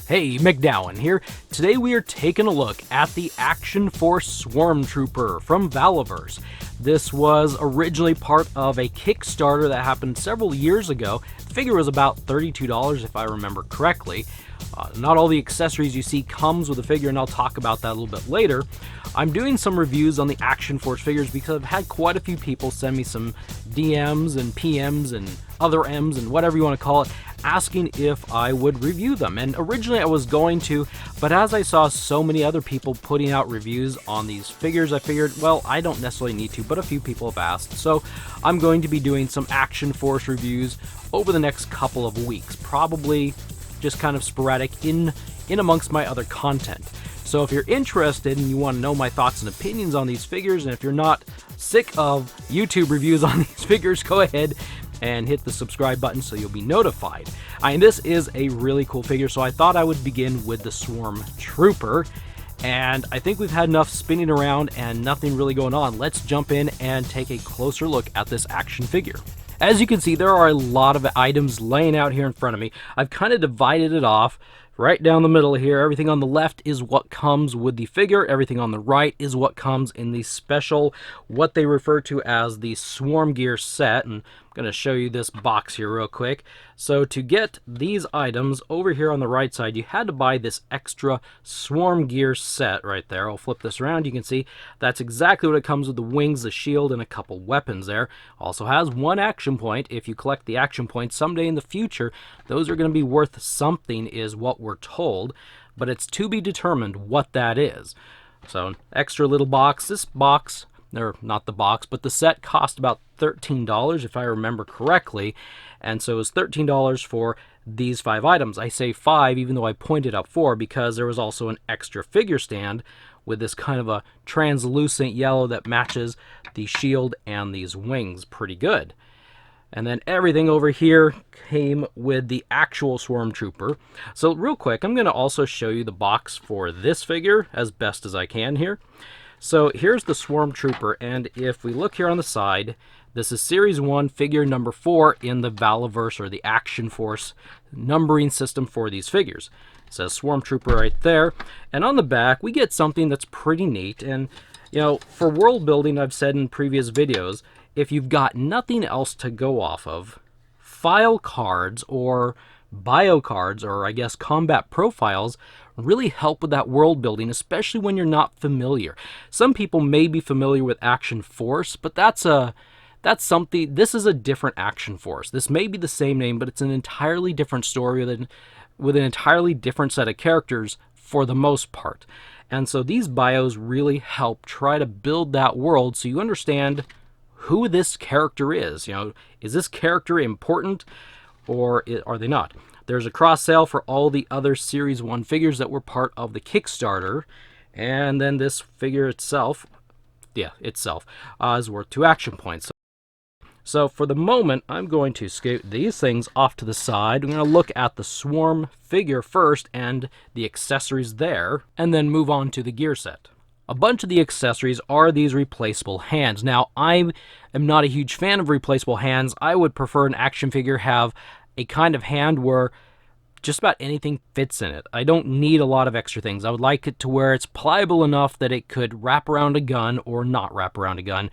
Hey, MacDowin here. Today we are taking a look at the Action Force Swarm Trooper from Valaverse. This was originally part of a Kickstarter that happened several years ago. The figure was about $32 if I remember correctly. Not all the accessories you see comes with the figure, and I'll talk about that a little bit later. I'm doing some reviews on the Action Force figures because I've had quite a few people send me some DMs and PMs and other M's and whatever you want to call it, asking if I would review them. And originally I was going to, but as I saw so many other people putting out reviews on these figures, I figured, well, I don't necessarily need to, but a few people have asked. So I'm going to be doing some Action Force reviews over the next couple of weeks, probably just kind of sporadic in amongst my other content. So if you're interested and you want to know my thoughts and opinions on these figures, and if you're not sick of YouTube reviews on these figures, go ahead and hit the subscribe button so you'll be notified. And this is a really cool figure, so I thought I would begin with the Swarm Trooper. And I think we've had enough spinning around and nothing really going on. Let's jump in and take a closer look at this action figure. As you can see, there are a lot of items laying out here in front of me. I've kind of divided it off right down the middle here. Everything on the left is what comes with the figure. Everything on the right is what comes in the special, what they refer to as the Swam Gear set. And I'm going to show you this box here real quick. So to get these items over here on the right side, you had to buy this extra Swam Gear set right there. I'll flip this around. You can see that's exactly what it comes with: the wings, the shield, and a couple weapons there. Also has one action point. If you collect the action points someday in the future, those are going to be worth something, is what we're told, but it's to be determined what that is. So an extra little box. This box, or not the box, but the set cost about $13 if I remember correctly, and so it was $13 for these 5 items. I say 5 even though I pointed out 4 because there was also an extra figure stand with this kind of a translucent yellow that matches the shield and these wings pretty good. And then everything over here came with the actual Swarm Trooper. So real quick, I'm going to also show you the box for this figure as best as I can here. So here's the Swarm Trooper, and if we look here on the side, this is Series 1, figure number 4 in the Valaverse, or the Action Force numbering system for these figures. It says Swarm Trooper right there. And on the back, we get something that's pretty neat. And, you know, for world building, I've said in previous videos, if you've got nothing else to go off of, file cards or bio cards, or I guess combat profiles, really help with that world building, especially when you're not familiar. Some people may be familiar with Action Force, but that's something. This is a different Action Force. This may be the same name, but it's an entirely different story with an entirely different set of characters for the most part. And so these bios really help try to build that world so you understand who this character is. You know, is this character important or are they not? There's a cross sale for all the other Series 1 figures that were part of the Kickstarter, and then this figure itself, is worth 2 action points. So for the moment, I'm going to scoot these things off to the side. I'm going to look at the Swarm figure first and the accessories there, and then move on to the gear set. A bunch of the accessories are these replaceable hands. Now, I am not a huge fan of replaceable hands. I would prefer an action figure have a kind of hand where just about anything fits in it. I don't need a lot of extra things. I would like it to where it's pliable enough that it could wrap around a gun or not wrap around a gun,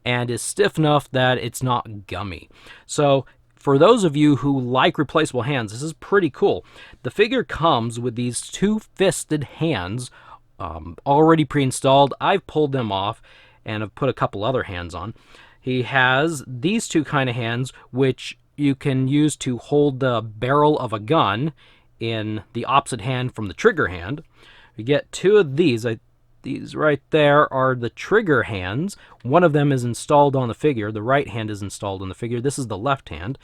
and is stiff enough that it's not gummy. So for those of you who like replaceable hands, this is pretty cool. The figure comes with these 2-fisted hands already pre-installed. I've pulled them off and have put a couple other hands on. He has these 2 kind of hands, which you can use to hold the barrel of a gun in the opposite hand from the trigger hand. You get 2 of these. These right there are the trigger hands. One of them is installed on the figure. The right hand is installed on the figure. This is the left hand.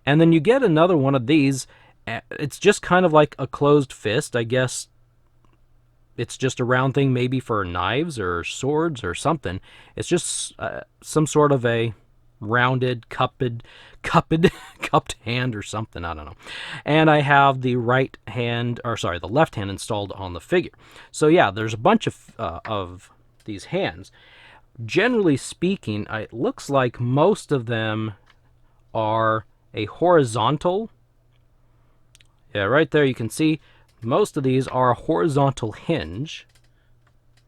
And then you get another one of these. It's just kind of like a closed fist. I guess it's just a round thing, maybe for knives or swords or something. It's just some sort of a rounded, cupped hand or something. I don't know. And I have the the left hand installed on the figure. So yeah, there's a bunch of these hands. Generally speaking, it looks like most of them are a horizontal. Yeah, right there you can see most of these are a horizontal hinge.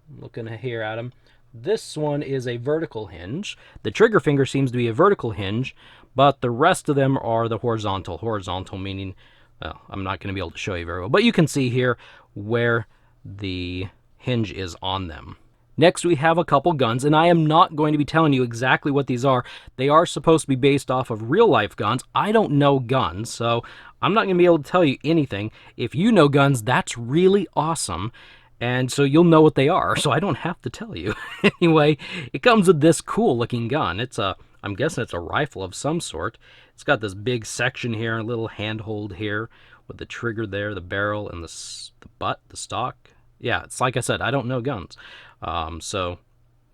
I'm looking here at them. This one is a vertical hinge. The trigger finger seems to be a vertical hinge, but the rest of them are the horizontal. Horizontal meaning, well, I'm not going to be able to show you very well, but you can see here where the hinge is on them. Next, we have a couple guns, and I am not going to be telling you exactly what these are. They are supposed to be based off of real-life guns. I don't know guns, so I'm not going to be able to tell you anything. If you know guns, that's really awesome, and so you'll know what they are, so I don't have to tell you. Anyway, it comes with this cool-looking gun. I'm guessing it's a rifle of some sort. It's got this big section here, a little handhold here, with the trigger there, the barrel, and the butt, the stock. Yeah, it's like I said, I don't know guns. So,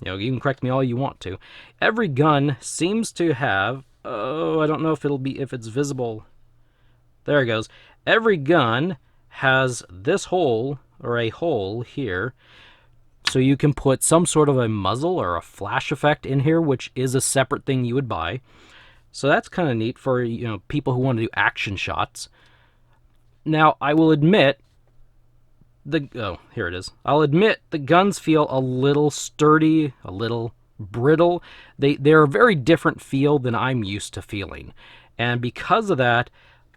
you can correct me all you want to. Every gun seems to have, I don't know if it's visible. There it goes. Every gun has this hole, or a hole here, so you can put some sort of a muzzle or a flash effect in here, which is a separate thing you would buy. So that's kind of neat for, people who want to do action shots. Now, I will admit, here it is. I'll admit the guns feel a little sturdy, a little brittle. They're a very different feel than I'm used to feeling. And because of that,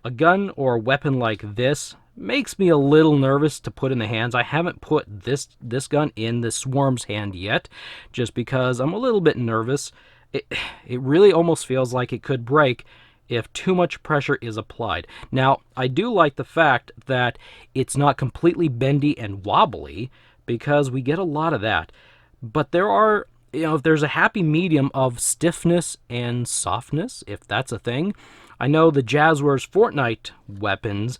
a gun or a weapon like this makes me a little nervous to put in the hands. I haven't put this gun in the Swarm's hand yet, just because I'm a little bit nervous. It really almost feels like it could break if too much pressure is applied. Now, I do like the fact that it's not completely bendy and wobbly, because we get a lot of that. But there are, if there's a happy medium of stiffness and softness, if that's a thing. I know the Jazzwares Fortnite weapons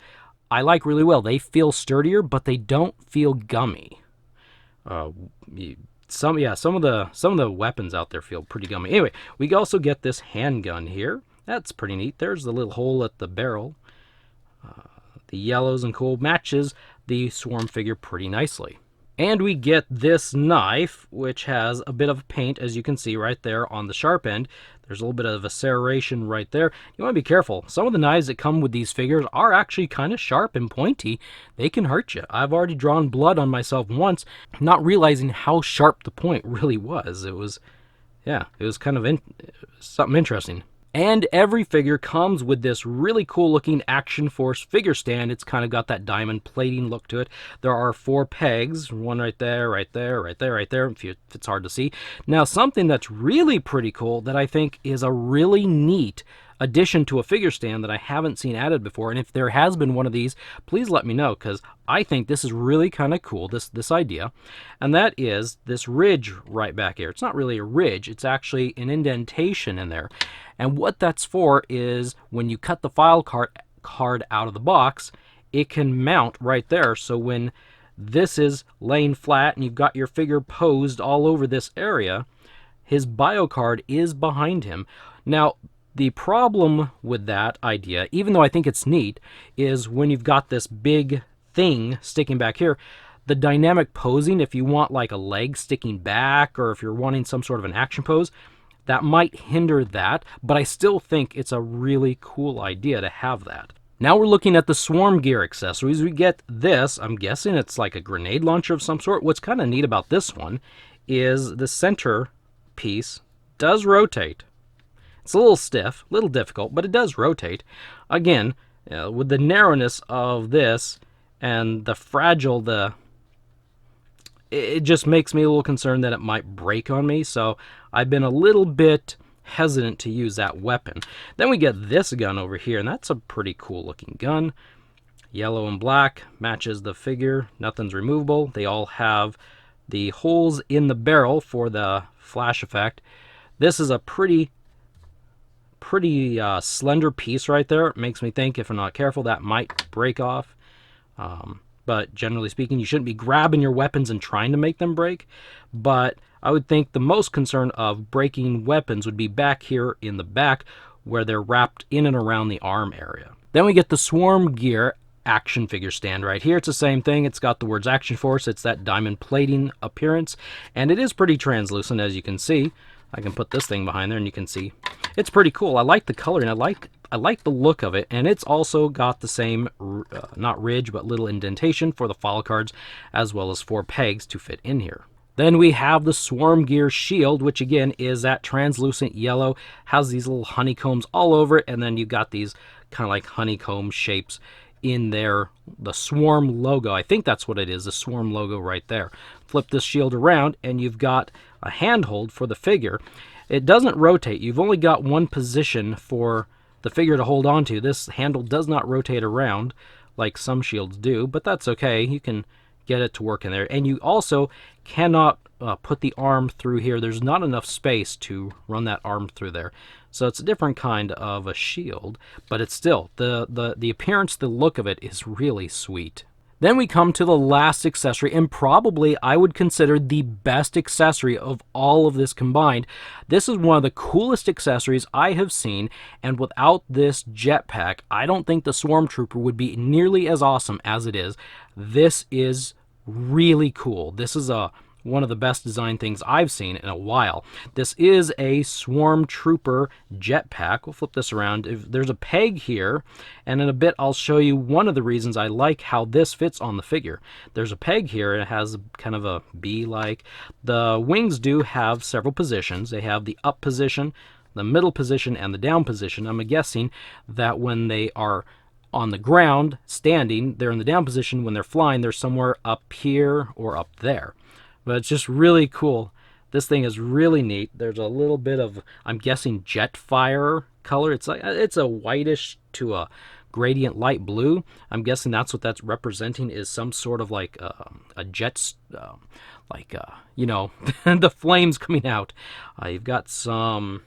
I like really well. They feel sturdier, but they don't feel gummy. Some of the weapons out there feel pretty gummy. Anyway, we also get this handgun here. That's pretty neat. There's the little hole at the barrel. The yellows and cool matches the Swarm figure pretty nicely. And we get this knife, which has a bit of paint, as you can see right there on the sharp end. There's a little bit of a serration right there. You want to be careful. Some of the knives that come with these figures are actually kind of sharp and pointy. They can hurt you. I've already drawn blood on myself once, not realizing how sharp the point really was. It was kind of something interesting. And every figure comes with this really cool looking Action Force figure stand. It's kind of got that diamond plating look to it. There are 4 pegs, one right there, right there, right there, right there, if it's hard to see. Now, something that's really pretty cool that I think is a really neat addition to a figure stand that I haven't seen added before, and if there has been one of these, please let me know, because I think this is really kind of cool, this idea, and that is this ridge right back here. It's not really a ridge, it's actually an indentation in there, and what that's for is when you cut the file card out of the box, it can mount right there, so when this is laying flat and you've got your figure posed all over this area, his bio card is behind him. Now, the problem with that idea, even though I think it's neat, is when you've got this big thing sticking back here, the dynamic posing, if you want like a leg sticking back, or if you're wanting some sort of an action pose, that might hinder that, but I still think it's a really cool idea to have that. Now we're looking at the Swam Gear accessories. We get this, I'm guessing it's like a grenade launcher of some sort. What's kind of neat about this one is the center piece does rotate. It's a little stiff, a little difficult, but it does rotate. Again, with the narrowness of this and the fragile, it just makes me a little concerned that it might break on me, so I've been a little bit hesitant to use that weapon. Then we get this gun over here, and that's a pretty cool looking gun. Yellow and black, matches the figure, nothing's removable. They all have the holes in the barrel for the flash effect. This is a pretty slender piece right there. It makes me think, if I'm not careful, that might break off. But generally speaking, you shouldn't be grabbing your weapons and trying to make them break. But I would think the most concern of breaking weapons would be back here in the back, where they're wrapped in and around the arm area. Then we get the Swam Gear action figure stand right here. It's the same thing. It's got the words Action Force. It's that diamond plating appearance, and it is pretty translucent, as you can see. I can put this thing behind there and you can see it's pretty cool. I like the color, and I like I like the look of it, and it's also got the same, not ridge, but little indentation for the follow cards, as well as 4 pegs to fit in here. Then we have the Swam Gear shield, which again is that translucent yellow, has these little honeycombs all over it, and then you've got these kind of like honeycomb shapes in there, the Swarm logo. I think that's what it is, the Swarm logo right there. Flip this shield around, and you've got a handhold for the figure. It doesn't rotate. You've only got one position for the figure to hold on to. This handle does not rotate around like some shields do, but that's okay. You can get it to work in there. And you also cannot put the arm through here. There's not enough space to run that arm through there. So it's a different kind of a shield, but it's still, the appearance, the look of it is really sweet. Then we come to the last accessory, and probably I would consider the best accessory of all of this combined. This is one of the coolest accessories I have seen, and without this jetpack, I don't think the Swarm Trooper would be nearly as awesome as it is. This is really cool. This is one of the best design things I've seen in a while. This is a Swarm Trooper jetpack. We'll flip this around. There's a peg here, and in a bit I'll show you one of the reasons I like how this fits on the figure. There's a peg here, and it has kind of a bee-like. The wings do have several positions. They have the up position, the middle position, and the down position. I'm guessing that when they are on the ground, standing, they're in the down position. When they're flying, they're somewhere up here or up there. But it's just really cool. This thing is really neat. There's a little bit of, I'm guessing, jet fire color. It's a whitish to a gradient light blue. I'm guessing that's what that's representing, is some sort of like a jet, you know, the flames coming out. You've got some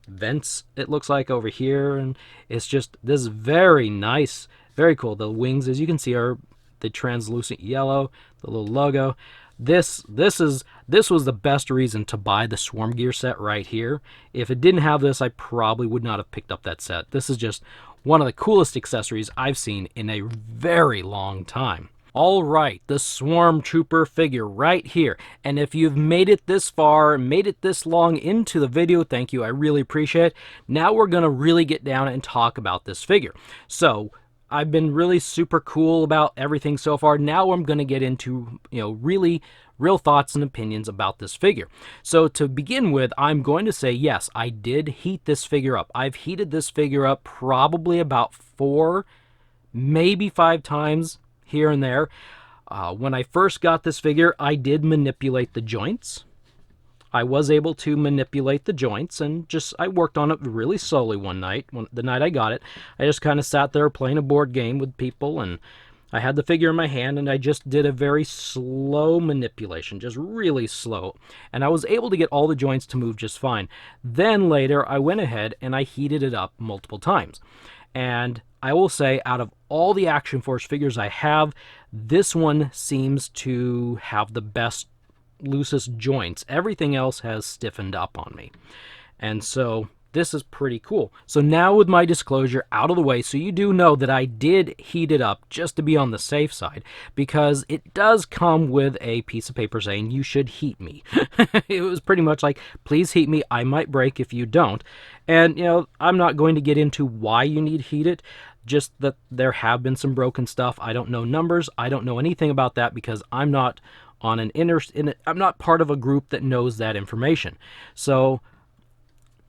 vents, it looks like, over here, and it's just, this is very nice, very cool. The wings, as you can see, are the translucent yellow, the little logo. This was the best reason to buy the Swam Gear set right here. If it didn't have this, I probably would not have picked up that set. This is just one of the coolest accessories I've seen in a very long time. All right, the Swarm Trooper figure right here. And if you've made it this far, made it this long into the video, thank you, I really appreciate it. Now we're going to really get down and talk about this figure. So I've been really super cool about everything so far. Now I'm going to get into, really real thoughts and opinions about this figure. So to begin with, I'm going to say, yes, I did heat this figure up. I've heated this figure up probably about 4, maybe 5 times here and there. When I first got this figure, I did manipulate the joints. I was able to manipulate the joints, and I worked on it really slowly one night. The night I got it, I just kind of sat there playing a board game with people, and I had the figure in my hand, and I just did a very slow manipulation, just really slow. And I was able to get all the joints to move just fine. Then later, I went ahead and I heated it up multiple times. And I will say, out of all the Action Force figures I have, this one seems to have the best, loosest joints. Everything else has stiffened up on me. And so this is pretty cool. So now with my disclosure out of the way, so you do know that I did heat it up just to be on the safe side, because it does come with a piece of paper saying you should heat me. It was pretty much like, please heat me, I might break if you don't. And I'm not going to get into why you need heat it, just that there have been some broken stuff. I don't know numbers, I don't know anything about that, because I'm not on I'm not part of a group that knows that information. So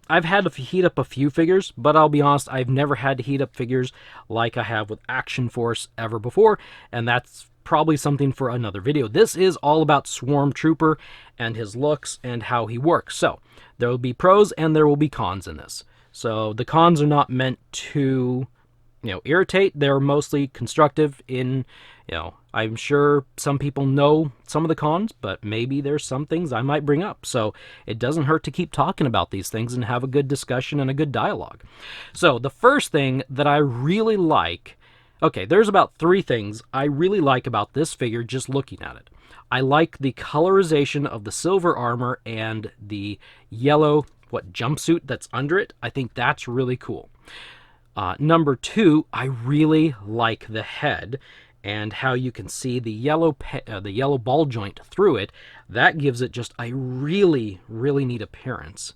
I've had to heat up a few figures, but I'll be honest, I've never had to heat up figures like I have with Action Force ever before, and that's probably something for another video. This is all about Swarm Trooper and his looks and how he works. So there will be pros and there will be cons in this. So the cons are not meant to irritate. They're mostly constructive in, I'm sure some people know some of the cons, but maybe there's some things I might bring up. So it doesn't hurt to keep talking about these things and have a good discussion and a good dialogue. So the first thing that I really like, there's about 3 things I really like about this figure just looking at it. I like the colorization of the silver armor and the yellow, jumpsuit that's under it. I think that's really cool. Number 2, I really like the head and how you can see the yellow ball joint through it. That gives it just a really, really neat appearance.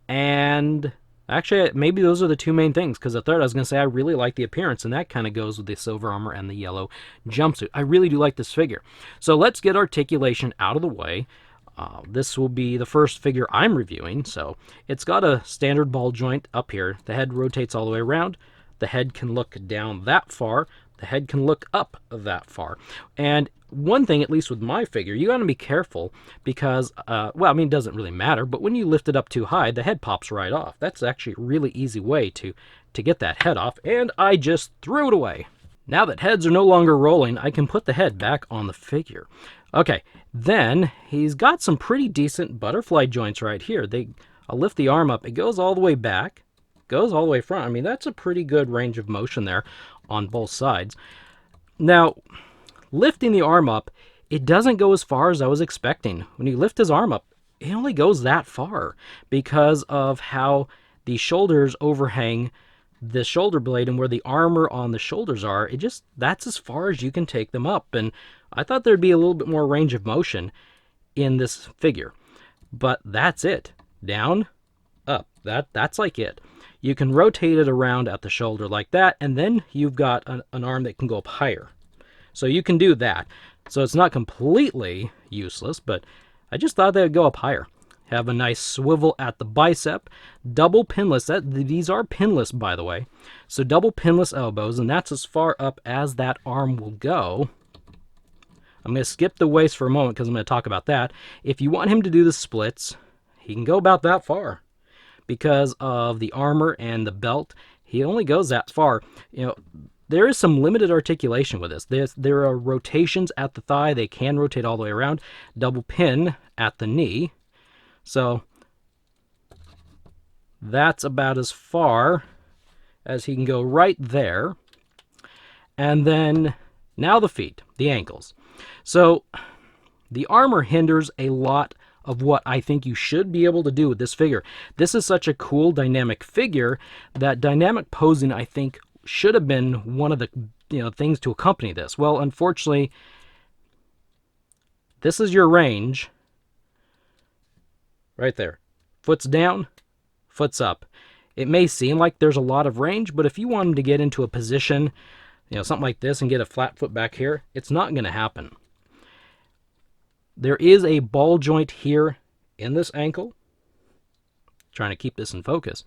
And Actually, maybe those are the two main things, because the third I was going to say I really like the appearance, and that kind of goes with the silver armor and the yellow jumpsuit. I really do like this figure. So let's get articulation out of the way. This will be the first figure I'm reviewing, so it's got a standard ball joint up here. The head rotates all the way around. The head can look down that far. The head can look up that far. And one thing, at least with my figure, you got to be careful because, well, I mean, it doesn't really matter, but when you lift it up too high, the head pops right off. That's actually a really easy way to get that head off, and I just threw it away. Now that heads are no longer rolling, I can put the head back on the figure. Okay, then he's got some pretty decent butterfly joints right here. I'll lift the arm up. It goes all the way back, goes all the way front. I mean, that's a pretty good range of motion there on both sides. Now, lifting the arm up, it doesn't go as far as I was expecting. When you lift his arm up, it only goes that far because of how the shoulders overhang the shoulder blade, and where the armor on the shoulders are, that's as far as you can take them up. And I thought there'd be a little bit more range of motion in this figure, but that's it. Down, up, that's like it. You can rotate it around at the shoulder like that, and then you've got an arm that can go up higher. So you can do that. So it's not completely useless, but I just thought they would go up higher. Have a nice swivel at the bicep, double pinless. These are pinless, by the way. So double pinless elbows, and that's as far up as that arm will go. I'm going to skip the waist for a moment because I'm going to talk about that. If you want him to do the splits, he can go about that far. Because of the armor and the belt, he only goes that far. You know, there is some limited articulation with this. There are rotations at the thigh. They can rotate all the way around. Double pin at the knee. So that's about as far as he can go right there. And then now the feet, the ankles. So the armor hinders a lot of what I think you should be able to do with this figure. This is such a cool dynamic figure that dynamic posing, I think, should have been one of the things to accompany this. Well, unfortunately, this is your range. Right there. Foot's down, foot's up. It may seem like there's a lot of range, but if you want him to get into a position, something like this and get a flat foot back here, it's not going to happen. There is a ball joint here in this ankle. Trying to keep this in focus.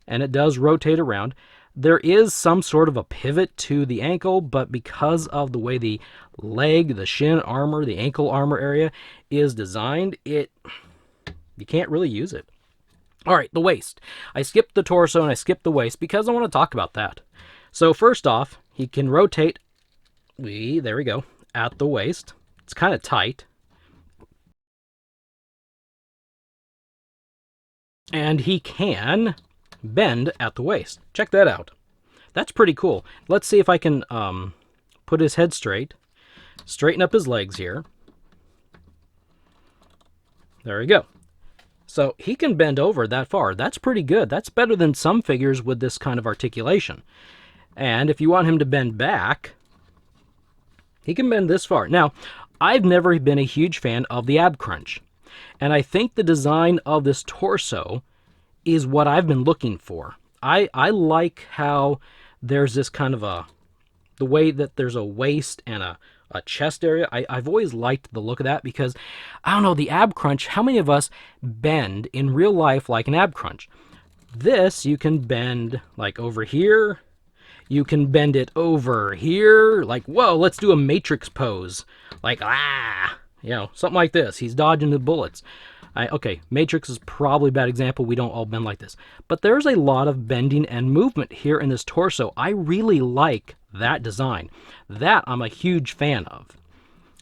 And it does rotate around. There is some sort of a pivot to the ankle, but because of the way the leg, the shin armor, the ankle armor area is designed, you can't really use it. All right, the waist. I skipped the torso and I skipped the waist because I want to talk about that. So first off, he can rotate, there we go, at the waist. It's kind of tight. And he can bend at the waist. Check that out. That's pretty cool. Let's see if I can put his head straight, straighten up his legs here. There we go. So he can bend over that far. That's pretty good. That's better than some figures with this kind of articulation. And if you want him to bend back, he can bend this far. Now, I've never been a huge fan of the ab crunch. And I think the design of this torso is what I've been looking for. I like how there's this kind of the way that there's a waist and a chest area. I've always liked the look of that because, I don't know, the ab crunch, how many of us bend in real life like an ab crunch? This, you can bend like over here. You can bend it over here. Like, whoa, let's do a matrix pose. Like, something like this. He's dodging the bullets. Okay, matrix is probably a bad example. We don't all bend like this. But there's a lot of bending and movement here in this torso. I really like that design. That I'm a huge fan of.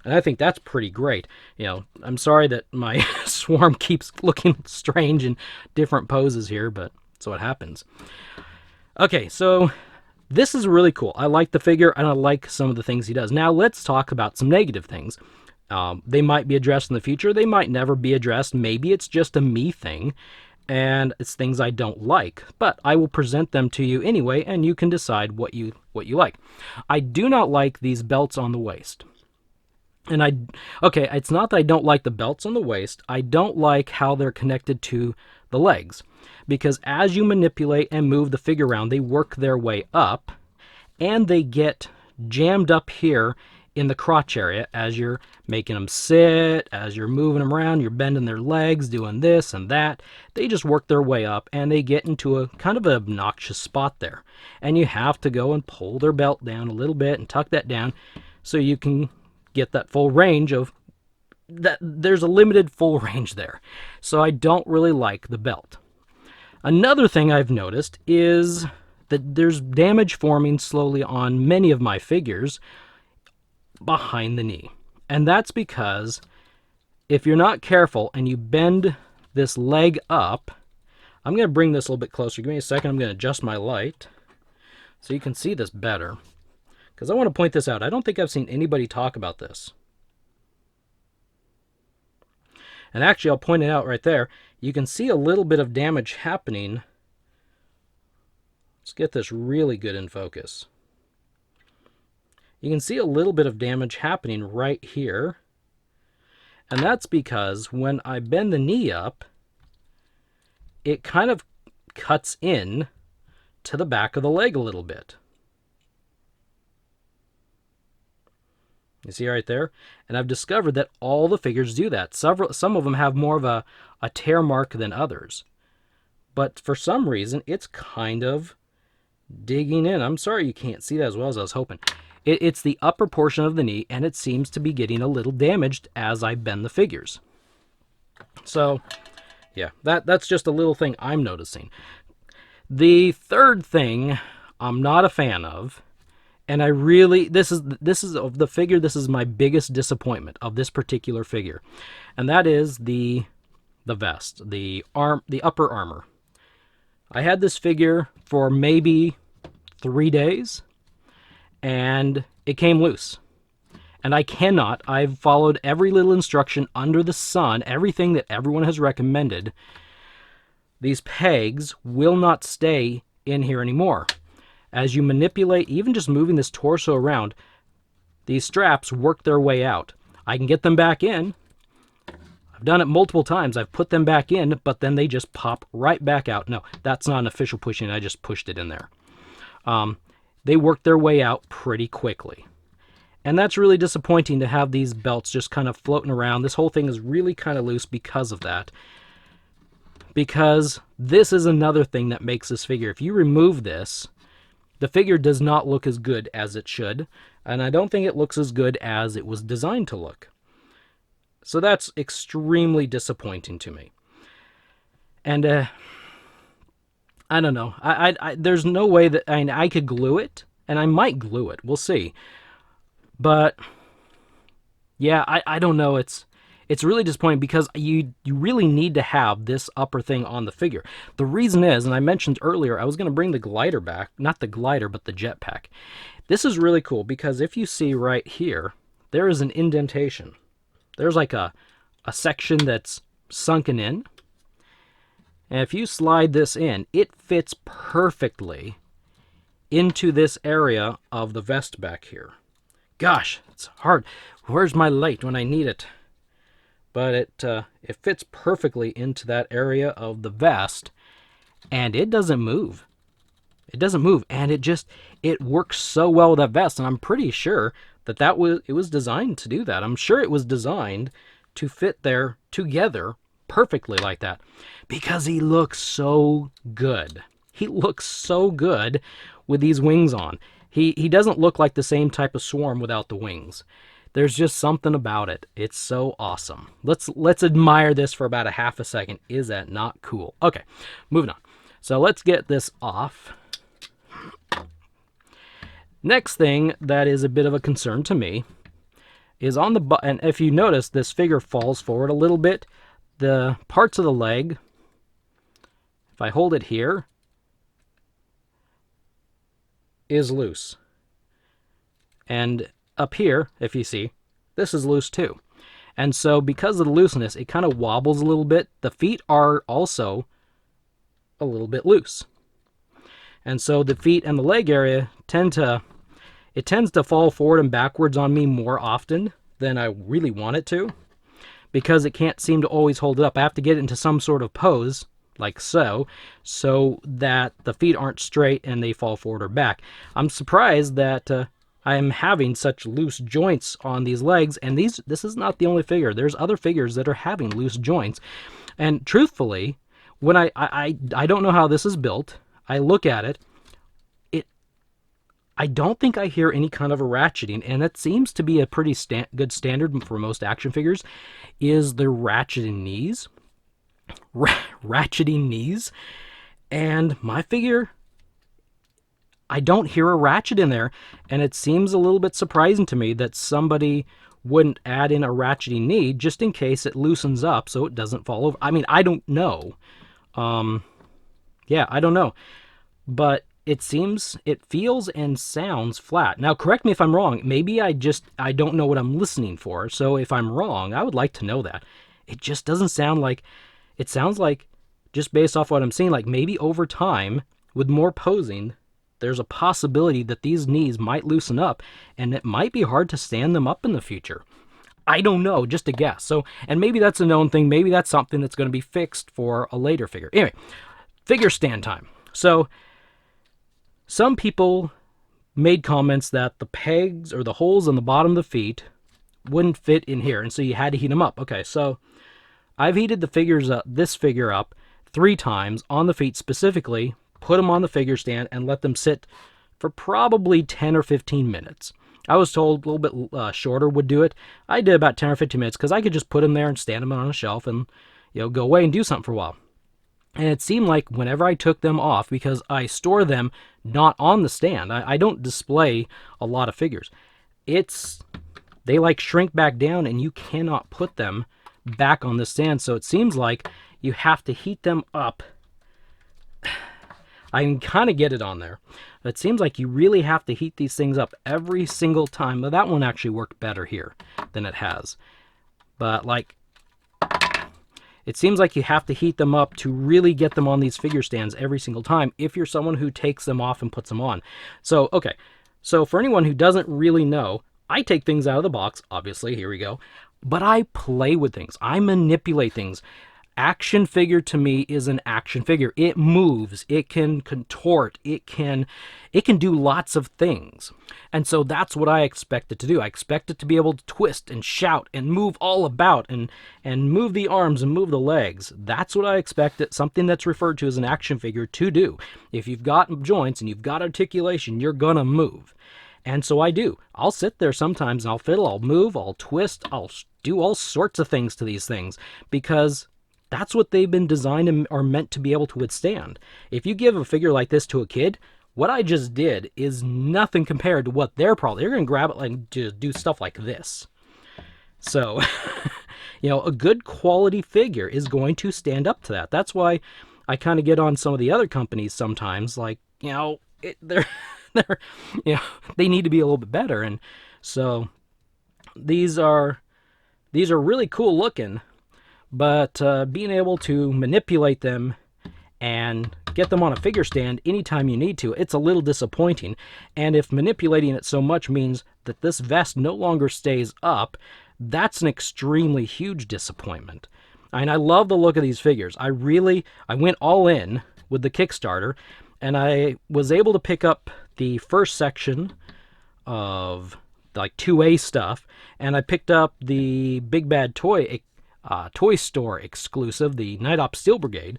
And I think that's pretty great. I'm sorry that my swarm keeps looking strange in different poses here, but that's what happens. Okay, so this is really cool. I like the figure, and I like some of the things he does. Now, let's talk about some negative things. They might be addressed in the future. They might never be addressed. Maybe it's just a me thing, and it's things I don't like. But I will present them to you anyway, and you can decide what you like. I do not like these belts on the waist. And okay, it's not that I don't like the belts on the waist. I don't like how they're connected to the legs. Because as you manipulate and move the figure around, they work their way up, and they get jammed up here in the crotch area as you're making them sit, as you're moving them around, you're bending their legs, doing this and that. They just work their way up, and they get into a kind of an obnoxious spot there. And you have to go and pull their belt down a little bit and tuck that down so you can get that full range of that. There's a limited full range there. So I don't really like the belt. Another thing I've noticed is that there's damage forming slowly on many of my figures behind the knee. And that's because if you're not careful and you bend this leg up, I'm going to bring this a little bit closer. Give me a second. I'm going to adjust my light so you can see this better, because I want to point this out. I don't think I've seen anybody talk about this. And actually, I'll point it out right there. You can see a little bit of damage happening. Let's get this really good in focus. You can see a little bit of damage happening right here. And that's because when I bend the knee up, it kind of cuts in to the back of the leg a little bit. You see right there? And I've discovered that all the figures do that. Some of them have more of a tear mark than others. But for some reason, it's kind of digging in. I'm sorry you can't see that as well as I was hoping. It's the upper portion of the knee, and it seems to be getting a little damaged as I bend the figures. So, yeah, that's just a little thing I'm noticing. The third thing I'm not a fan of, and I really, this is of the figure, this is my biggest disappointment of this particular figure. And that is the vest, the upper armor. I had this figure for maybe 3 days, and it came loose. And I've followed every little instruction under the sun, everything that everyone has recommended. These pegs will not stay in here anymore. As you manipulate, even just moving this torso around, these straps work their way out. I can get them back in. I've done it multiple times. I've put them back in, but then they just pop right back out. No, that's not an official pushing. I just pushed it in there. They work their way out pretty quickly. And that's really disappointing to have these belts just kind of floating around. This whole thing is really kind of loose because of that. Because this is another thing that makes this figure. If you remove this, the figure does not look as good as it should. And I don't think it looks as good as it was designed to look. So that's extremely disappointing to me. And I don't know. There's no way that I could glue it, and I might glue it. We'll see. But yeah, I don't know. It's really disappointing because you really need to have this upper thing on the figure. The reason is, and I mentioned earlier, I was going to bring the glider back, not the glider, but the jetpack. This is really cool because if you see right here, there is an indentation. There's like a section that's sunken in. And if you slide this in, it fits perfectly into this area of the vest back here. Gosh, it's hard. Where's my light when I need it? But it fits perfectly into that area of the vest, and it doesn't move. It doesn't move, and it works so well with that vest, and I'm pretty sure that it was designed to do that. I'm sure it was designed to fit there together perfectly like that, because he looks so good. He looks so good with these wings on. He doesn't look like the same type of Swarm without the wings. There's just something about it. It's so awesome. Let's admire this for about a half a second. Is that not cool? Okay, moving on. So let's get this off. Next thing that is a bit of a concern to me is on the butt. And if you notice, this figure falls forward a little bit. The parts of the leg, if I hold it here, is loose. And up here, if you see, this is loose too. And so because of the looseness, it kind of wobbles a little bit. The feet are also a little bit loose. And so the feet and the leg area tends to fall forward and backwards on me more often than I really want it to, because it can't seem to always hold it up. I have to get it into some sort of pose, like so that the feet aren't straight and they fall forward or back. I'm surprised that I am having such loose joints on these legs, and this is not the only figure. There's other figures that are having loose joints. And truthfully, when I don't know how this is built, I look at it, I don't think I hear any kind of a ratcheting, and that seems to be a pretty good standard for most action figures, is the ratcheting knees. Ratcheting knees. And my figure, I don't hear a ratchet in there, and it seems a little bit surprising to me that somebody wouldn't add in a ratcheting knee just in case it loosens up so it doesn't fall over. I mean, I don't know. Yeah, I don't know. But it feels and sounds flat. Now, correct me if I'm wrong. Maybe I don't know what I'm listening for. So if I'm wrong, I would like to know that. It just doesn't sound like, it sounds like, just based off what I'm seeing, like maybe over time, with more posing, there's a possibility that these knees might loosen up, and it might be hard to stand them up in the future. I don't know, just a guess. So, and maybe that's a known thing. Maybe that's something that's going to be fixed for a later figure. Anyway, figure stand time. So, some people made comments that the pegs or the holes on the bottom of the feet wouldn't fit in here, and so you had to heat them up. Okay, so I've heated this figure up 3 times on the feet specifically, put them on the figure stand, and let them sit for probably 10 or 15 minutes. I was told a little bit shorter would do it. I did about 10 or 15 minutes because I could just put them there and stand them on a shelf and go away and do something for a while. And it seemed like whenever I took them off, because I store them not on the stand, I don't display a lot of figures. They like shrink back down and you cannot put them back on the stand. So it seems like you have to heat them up. I can kind of get it on there. It seems like you really have to heat these things up every single time. But that one actually worked better here than it has. But like, it seems like you have to heat them up to really get them on these figure stands every single time if you're someone who takes them off and puts them on. So, okay. So for anyone who doesn't really know, I take things out of the box, obviously, here we go. But I play with things. I manipulate things. Action figure to me is an action figure. It moves, it can contort, it can do lots of things. And so that's what I expect it to do. I expect it to be able to twist and shout and move all about and move the arms and move the legs. That's what I expect something that's referred to as an action figure to do. If you've got joints and you've got articulation, you're gonna move. And so I do. I'll sit there sometimes and I'll fiddle, I'll move, I'll twist, I'll do all sorts of things to these things because that's what they've been designed and are meant to be able to withstand. If you give a figure like this to a kid, what I just did is nothing compared to what they're going to grab it and just do stuff like this. So, a good quality figure is going to stand up to that. That's why I kind of get on some of the other companies sometimes, like, they need to be a little bit better. And so these are really cool looking. But being able to manipulate them and get them on a figure stand anytime you need to, it's a little disappointing. And if manipulating it so much means that this vest no longer stays up, that's an extremely huge disappointment. And I love the look of these figures. I went all in with the Kickstarter, and I was able to pick up the first section of like 2A stuff, and I picked up the Big Bad Toy Store exclusive, the Night Op Steel Brigade.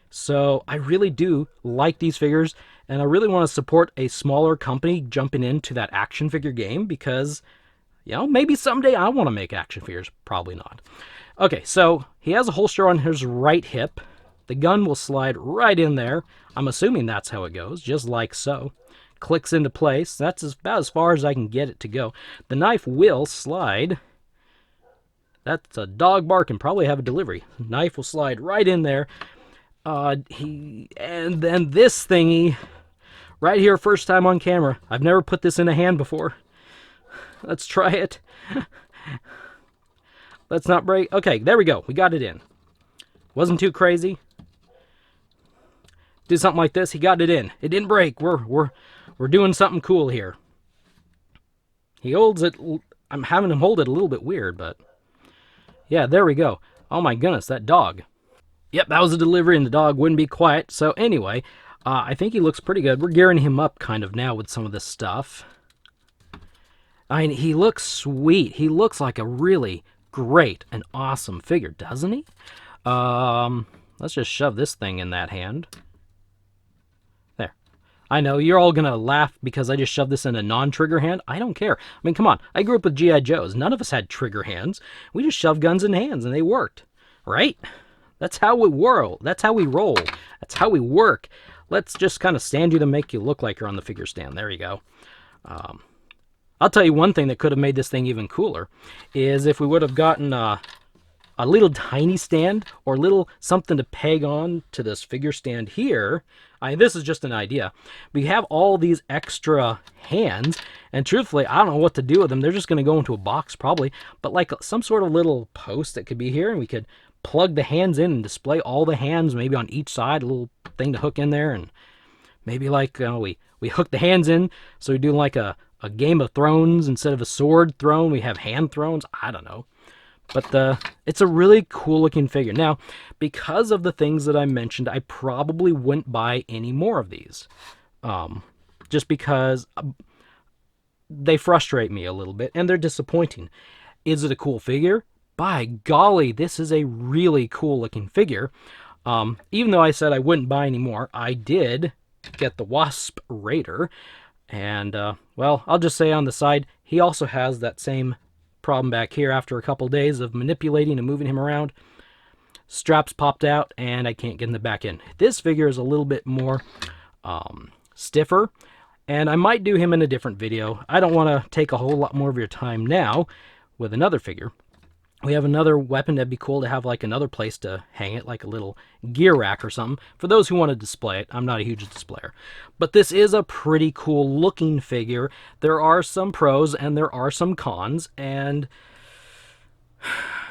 So I really do like these figures, and I really want to support a smaller company jumping into that action figure game because, maybe someday I want to make action figures. Probably not. Okay, so he has a holster on his right hip. The gun will slide right in there. I'm assuming that's how it goes, just like so. Clicks into place. That's about as far as I can get it to go. The knife will slide. That's a dog barking. Probably have a delivery. Knife will slide right in there. And then this thingy right here, first time on camera. I've never put this in a hand before. Let's try it. Let's not break. Okay, there we go. We got it in. Wasn't too crazy. Did something like this. He got it in. It didn't break. We're doing something cool here. He holds it I'm having him hold it a little bit weird, but yeah, there we go. Oh my goodness, that dog. Yep, that was a delivery and the dog wouldn't be quiet. So anyway, I think he looks pretty good. We're gearing him up kind of now with some of this stuff. I mean, he looks sweet. He looks like a really great and awesome figure, doesn't he? Let's just shove this thing in that hand. There. I know, you're all going to laugh because I just shoved this in a non-trigger hand. I don't care. I mean, come on. I grew up with G.I. Joes. None of us had trigger hands. We just shoved guns in hands and they worked. Right? That's how we whirl. That's how we roll. That's how we work. Let's just kind of stand you to make you look like you're on the figure stand. There you go. I'll tell you one thing that could have made this thing even cooler is if we would have gotten a little tiny stand or little something to peg on to this figure stand here. This is just an idea. We have all these extra hands, and truthfully, I don't know what to do with them. They're just going to go into a box probably, but like some sort of little post that could be here, and we could plug the hands in and display all the hands maybe on each side, a little thing to hook in there, and maybe like we hook the hands in, so we do like a Game of Thrones. Instead of a sword throne, we have hand thrones. I don't know. But it's a really cool looking figure. Now, because of the things that I mentioned, I probably wouldn't buy any more of these. Just because they frustrate me a little bit and they're disappointing. Is it a cool figure? By golly, this is a really cool looking figure. Even though I said I wouldn't buy any more, I did get the Wasp Raider. And, well, I'll just say on the side, he also has that same problem back here after a couple days of manipulating and moving him around. Straps popped out, and I can't get them back in. This figure is a little bit more stiffer, and I might do him in a different video. I don't want to take a whole lot more of your time now with another figure. We have another weapon that'd be cool to have like another place to hang it, like a little gear rack or something. For those who want to display it, I'm not a huge displayer. But this is a pretty cool looking figure. There are some pros and there are some cons. And,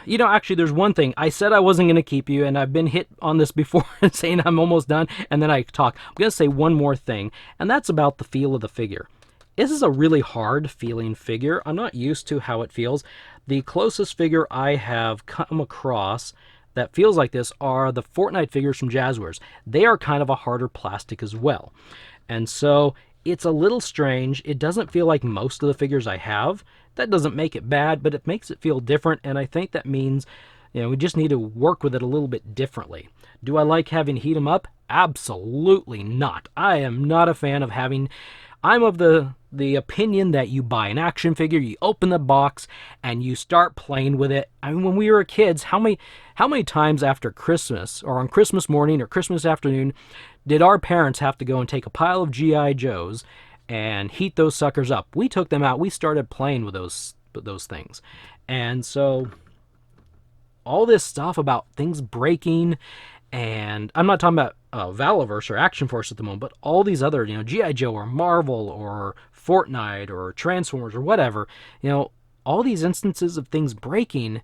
you know, actually there's one thing. I said I wasn't going to keep you, and I've been hit on this before saying I'm almost done, and then I talk. I'm going to say one more thing, and that's about the feel of the figure. This is a really hard feeling figure. I'm not used to how it feels. The closest figure I have come across that feels like this are the Fortnite figures from Jazzwares. They are kind of a harder plastic as well. And so it's a little strange. It doesn't feel like most of the figures I have. That doesn't make it bad, but it makes it feel different. And I think that means, you know, we just need to work with it a little bit differently. Do I like having heat 'em up? Absolutely not. I am not a fan of having... I'm of the opinion that you buy an action figure, you open the box, and you start playing with it. I mean, when we were kids, how many times after Christmas, or on Christmas morning or Christmas afternoon, did our parents have to go and take a pile of G.I. Joes and heat those suckers up? We took them out. We started playing with those things. And so all this stuff about things breaking, and I'm not talking about Valaverse or Action Force at the moment, but all these other, you know, G.I. Joe or Marvel or Fortnite or Transformers or whatever, you know, all these instances of things breaking,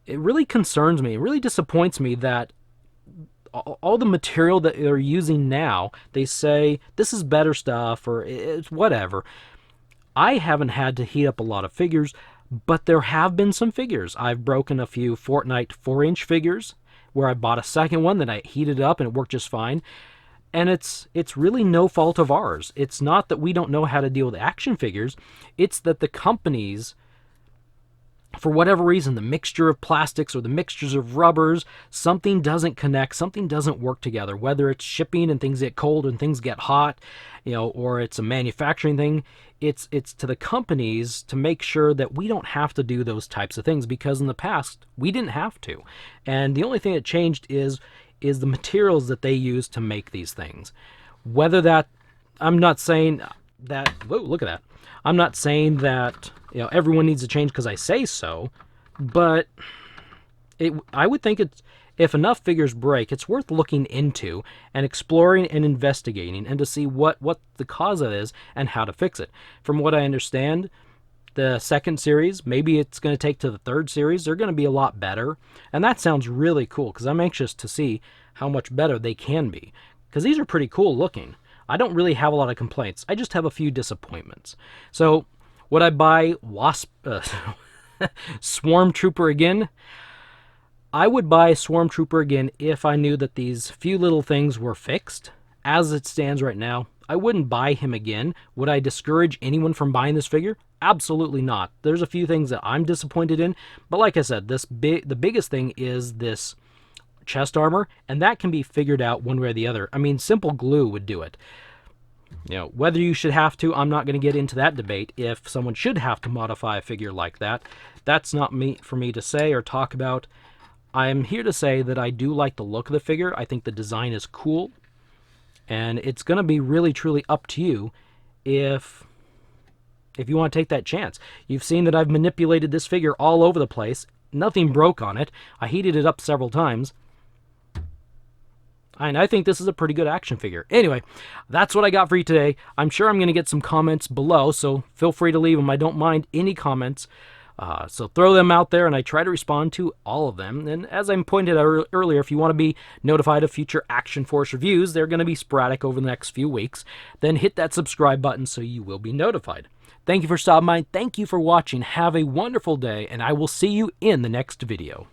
it really concerns me. It really disappoints me that all the material that they're using now, they say this is better stuff or it's whatever. I haven't had to heat up a lot of figures, but there have been some figures. I've broken a few Fortnite 4-inch figures where I bought a second one that I heated up and it worked just fine. And it's really no fault of ours. It's not that we don't know how to deal with action figures. It's that the companies, for whatever reason, the mixture of plastics or the mixtures of rubbers, something doesn't connect, something doesn't work together, whether it's shipping and things get cold and things get hot, you know, or it's a manufacturing thing. It's to the companies to make sure that we don't have to do those types of things, because in the past we didn't have to. And the only thing that changed is the materials that they use to make these things. Whether that, I'm not saying that, whoa, look at that. I'm not saying that, you know, everyone needs to change because I say so, but I would think if enough figures break, it's worth looking into and exploring and investigating and to see what the cause of it is and how to fix it. From what I understand, the second series, maybe it's going to take to the third series, they're going to be a lot better. And that sounds really cool because I'm anxious to see how much better they can be, because these are pretty cool looking. I don't really have a lot of complaints. I just have a few disappointments. So Would I buy Swarm Trooper again? I would buy Swarm Trooper again if I knew that these few little things were fixed. As it stands right now, I wouldn't buy him again. Would I discourage anyone from buying this figure? Absolutely not. There's a few things that I'm disappointed in, but like I said, the biggest thing is this chest armor, and that can be figured out one way or the other. I mean, simple glue would do it. You know, whether you should have to, I'm not going to get into that debate. If someone should have to modify a figure like that, that's not for me to say or talk about. I am here to say that I do like the look of the figure. I think the design is cool. And it's going to be really, truly up to you if you want to take that chance. You've seen that I've manipulated this figure all over the place. Nothing broke on it. I heated it up several times. And I think this is a pretty good action figure. Anyway, that's what I got for you today. I'm sure I'm going to get some comments below, so feel free to leave them. I don't mind any comments. So throw them out there, and I try to respond to all of them. And as I pointed out earlier, if you want to be notified of future Action Force reviews, they're going to be sporadic over the next few weeks. Then hit that subscribe button so you will be notified. Thank you for stopping by. Thank you for watching. Have a wonderful day, and I will see you in the next video.